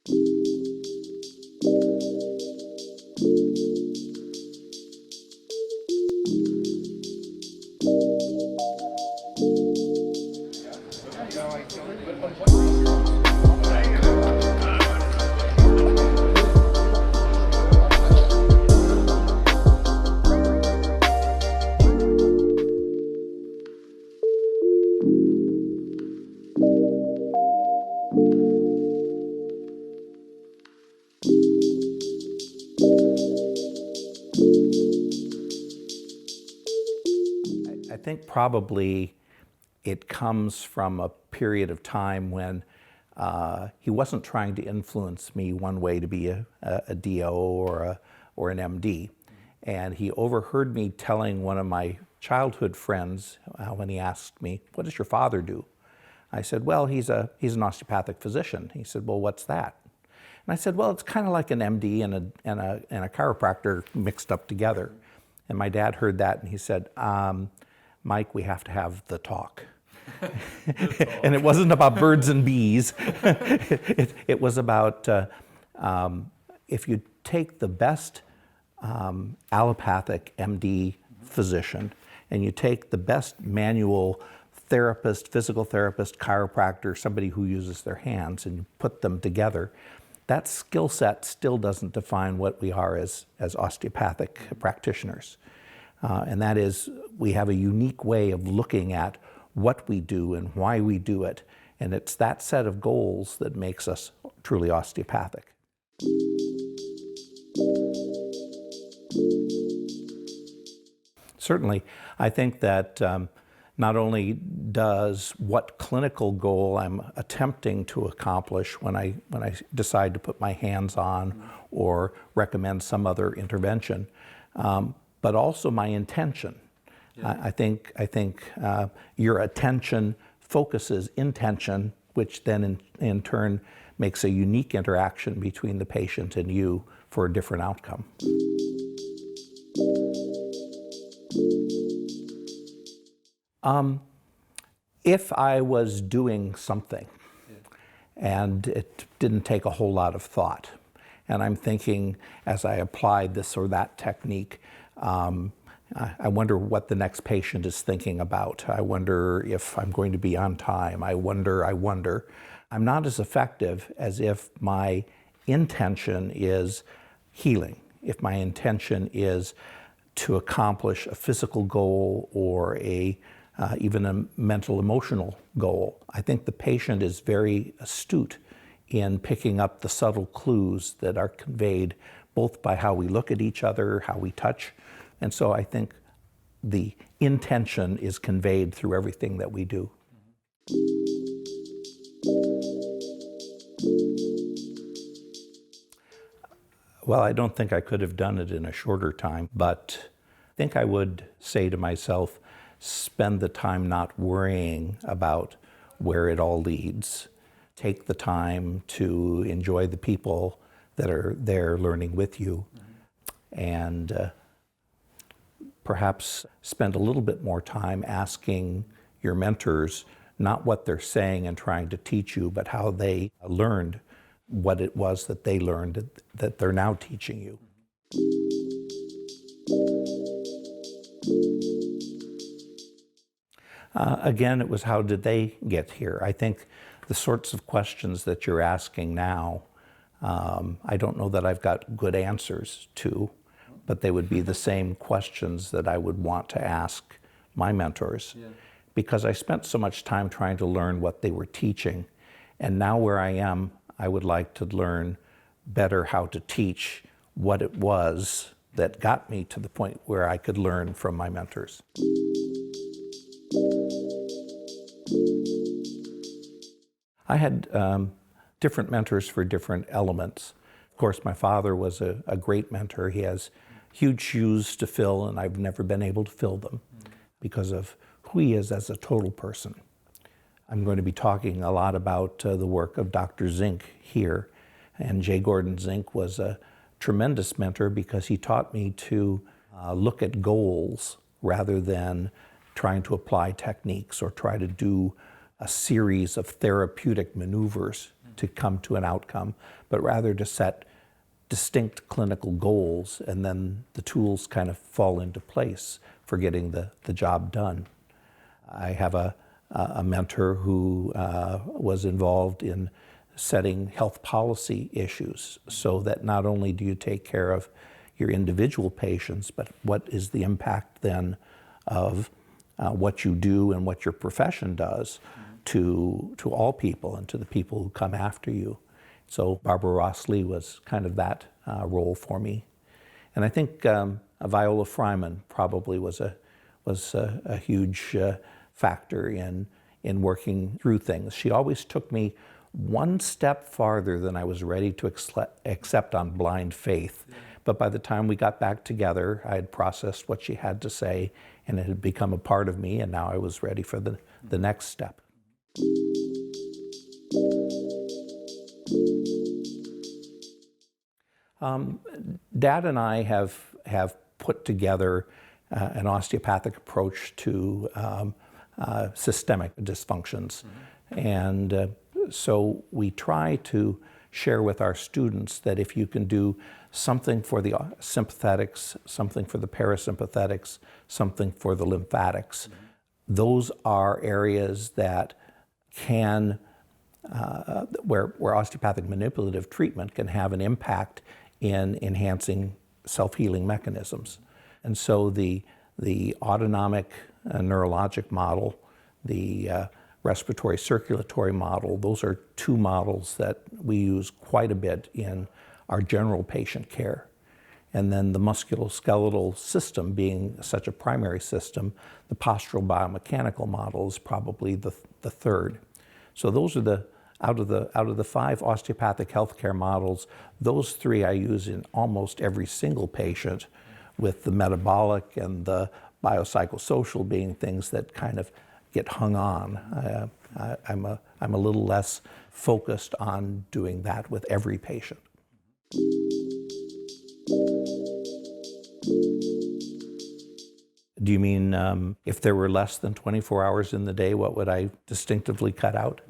I think probably it comes from a period of time when he wasn't trying to influence me one way to be a DO or an MD. And he overheard me telling one of my childhood friends when he asked me, "What does your father do?" I said, "Well, he's an osteopathic physician." He said, "Well, what's that?" And I said, "Well, it's kind of like an MD and a chiropractor mixed up together." And my dad heard that and he said, "Mike, we have to have the talk." And it wasn't about birds and bees. It was about if you take the best allopathic MD physician and you take the best manual therapist, physical therapist, chiropractor, somebody who uses their hands, and you put them together, that skill set still doesn't define what we are as osteopathic practitioners. And that is, we have a unique way of looking at what we do and why we do it. And it's that set of goals that makes us truly osteopathic. Certainly, I think that not only does what clinical goal I'm attempting to accomplish when I decide to put my hands on or recommend some other intervention, but also my intention. Yeah. I think your attention focuses intention, which then in turn makes a unique interaction between the patient and you for a different outcome. If I was doing something and it didn't take a whole lot of thought, and I'm thinking as I applied this or that technique, I wonder what the next patient is thinking about. I wonder if I'm going to be on time. I wonder. I'm not as effective as if my intention is healing, if my intention is to accomplish a physical goal or even a mental emotional goal. I think the patient is very astute in picking up the subtle clues that are conveyed both by how we look at each other, how we touch. And so I think the intention is conveyed through everything that we do. Well, I don't think I could have done it in a shorter time, but I think I would say to myself, spend the time not worrying about where it all leads. Take the time to enjoy the people that are there learning with you, and perhaps spend a little bit more time asking your mentors not what they're saying and trying to teach you, but how they learned what it was that they learned that they're now teaching you. Again, it was how did they get here? I think the sorts of questions that you're asking now, I don't know that I've got good answers to, but they would be the same questions that I would want to ask my mentors. Yeah. Because I spent so much time trying to learn what they were teaching. And now where I am, I would like to learn better how to teach what it was that got me to the point where I could learn from my mentors. I had different mentors for different elements. Of course, my father was a great mentor. He has huge shoes to fill, and I've never been able to fill them because of who he is as a total person. I'm going to be talking a lot about the work of Dr. Zink here. And J. Gordon Zink was a tremendous mentor because he taught me to look at goals rather than trying to apply techniques or try to do a series of therapeutic maneuvers. to come to an outcome, but rather to set distinct clinical goals, and then the tools kind of fall into place for getting the job done. I have a mentor who was involved in setting health policy issues, so that not only do you take care of your individual patients, but what is the impact then of what you do and what your profession does to all people and to the people who come after you. So Barbara Ross-Lee was kind of that role for me. And I think Viola Fryman probably was a huge factor in working through things. She always took me one step farther than I was ready to accept on blind faith. But by the time we got back together, I had processed what she had to say, and it had become a part of me, and now I was ready for the next step. Dad and I have put together an osteopathic approach to systemic dysfunctions. And so we try to share with our students that if you can do something for the sympathetics, something for the parasympathetics, something for the lymphatics, those are areas that can, where osteopathic manipulative treatment can have an impact in enhancing self-healing mechanisms. And so the autonomic neurologic model, the respiratory circulatory model, those are two models that we use quite a bit in our general patient care. And then the musculoskeletal system being such a primary system, the postural biomechanical model is probably the third. So those are out of the 5 osteopathic healthcare models, those 3 I use in almost every single patient, with the metabolic and the biopsychosocial being things that kind of get hung on. I'm a little less focused on doing that with every patient. Do you mean if there were less than 24 hours in the day, what would I distinctively cut out?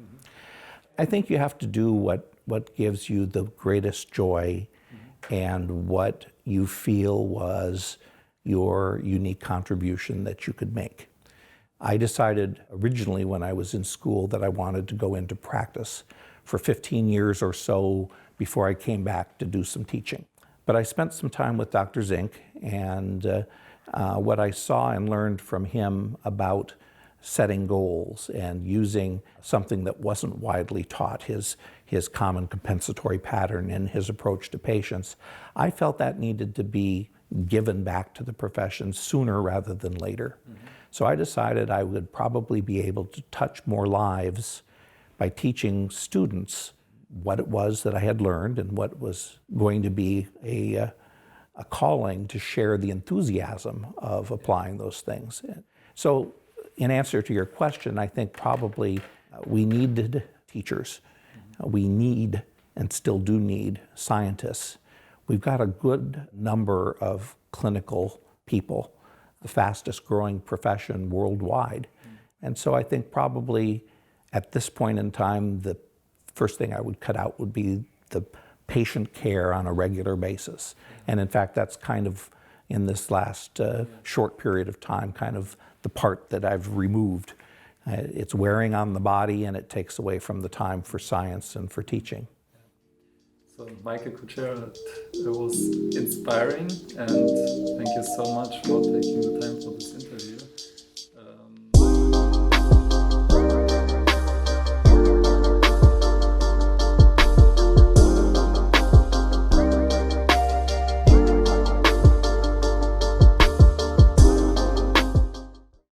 I think you have to do what gives you the greatest joy and what you feel was your unique contribution that you could make. I decided originally when I was in school that I wanted to go into practice for 15 years or so before I came back to do some teaching. But I spent some time with Dr. Zink, and what I saw and learned from him about setting goals and using something that wasn't widely taught, his common compensatory pattern and his approach to patients, I felt that needed to be given back to the profession sooner rather than later. So I decided I would probably be able to touch more lives by teaching students what it was that I had learned and what was going to be a calling to share the enthusiasm of applying those things. So in answer to your question, I think probably we needed teachers. We need and still do need scientists. We've got a good number of clinical people, the fastest growing profession worldwide. And so I think probably at this point in time, the first thing I would cut out would be the patient care on a regular basis. And in fact, that's kind of in this last short period of time, kind of the part that I've removed. It's wearing on the body and it takes away from the time for science and for teaching. So Michael Kuchera, it was inspiring, and thank you so much for taking the time for this interview.